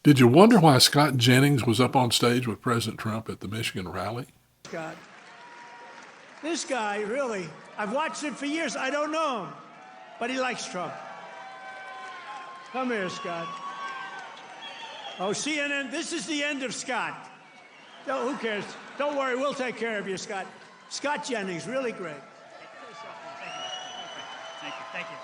Did you wonder why Scott Jennings was up on stage with President Trump at the Michigan rally? Scott, this guy, really, I've watched him for years. I don't know him, but he likes Trump. Come here, Scott. Oh, CNN, this is the end of Scott. No, who cares? Don't worry, we'll take care of you, Scott. Scott Jennings, really great. Thank you.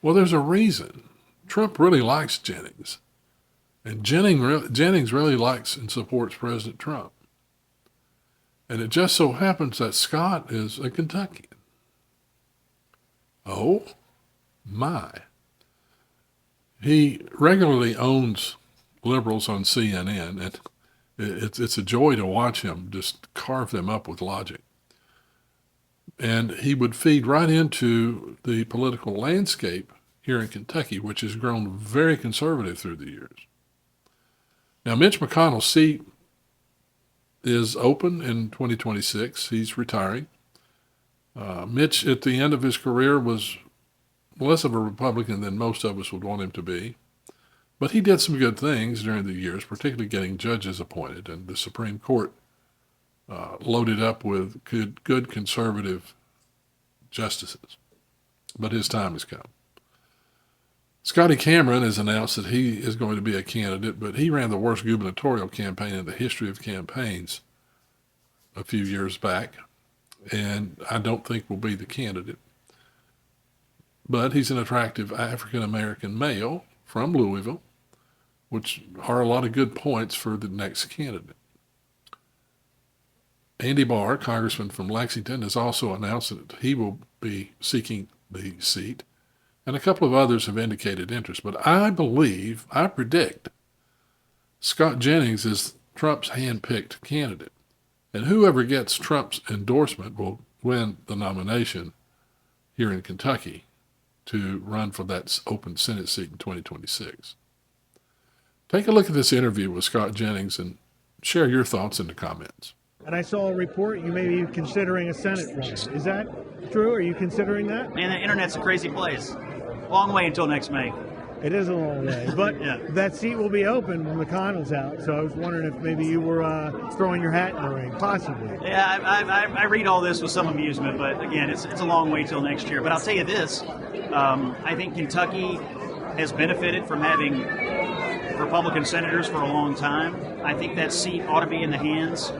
Well, there's a reason. Trump really likes Jennings. And Jennings really likes and supports President Trump. And it just so happens that Scott is a Kentuckian. Oh, my. He regularly owns liberals on CNN, and it's a joy to watch him just carve them up with logic. And he would feed right into the political landscape here in Kentucky, which has grown very conservative through the years. Now, Mitch McConnell's seat is open in 2026. He's retiring. Mitch, at the end of his career, was less of a Republican than most of us would want him to be. But he did some good things during the years, particularly getting judges appointed and the Supreme Court loaded up with good conservative justices. But his time has come. Scotty Cameron has announced that he is going to be a candidate, but he ran the worst gubernatorial campaign in the history of campaigns a few years back, and I don't think will be the candidate. But he's an attractive African-American male from Louisville, which are a lot of good points for the next candidate. Andy Barr, congressman from Lexington, has also announced that he will be seeking the seat, and a couple of others have indicated interest. But I predict, Scott Jennings is Trump's hand-picked candidate. And whoever gets Trump's endorsement will win the nomination here in Kentucky to run for that open Senate seat in 2026. Take a look at this interview with Scott Jennings and share your thoughts in the comments. And I saw a report you may be considering a Senate run. Is that true? Are you considering that? Man, the internet's a crazy place. Long way until next May. It is a long way, but Yeah. that seat will be open when McConnell's out. So I was wondering if maybe you were throwing your hat in the ring, possibly. Yeah, I read all this with some amusement, but again, it's a long way till next year. But I'll tell you this, I think Kentucky has benefited from having Republican senators for a long time. I think that seat ought to be in the hands,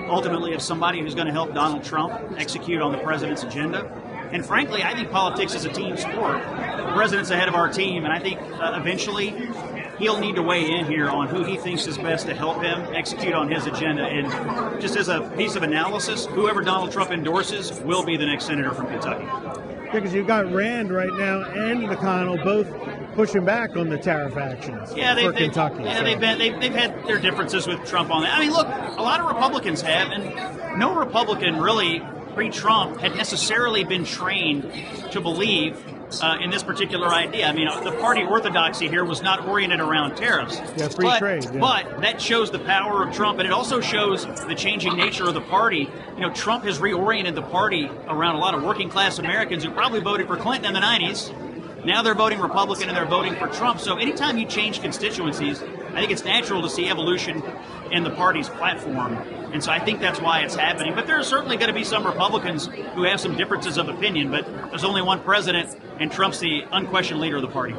ultimately, of somebody who's going to help Donald Trump execute on the president's agenda. And frankly, I think politics is a team sport. The president's the head of our team, and I think eventually he'll need to weigh in here on who he thinks is best to help him execute on his agenda. And just as a piece of analysis, whoever Donald Trump endorses will be the next senator from Kentucky. Yeah, because you've got Rand right now and McConnell both pushing back on the tariff actions for Kentucky. They've had their differences with Trump on that. I mean, look, a lot of Republicans have, and no Republican really pre-Trump had necessarily been trained to believe in this particular idea. I mean, the party orthodoxy here was not oriented around tariffs. Yeah, free trade. Yeah. But that shows the power of Trump, and it also shows the changing nature of the party. You know, Trump has reoriented the party around a lot of working class Americans who probably voted for Clinton in the 90s. Now they're voting Republican and they're voting for Trump. So anytime you change constituencies, I think it's natural to see evolution in the party's platform. And so I think that's why it's happening. But there are certainly going to be some Republicans who have some differences of opinion, but there's only one president, and Trump's the unquestioned leader of the party.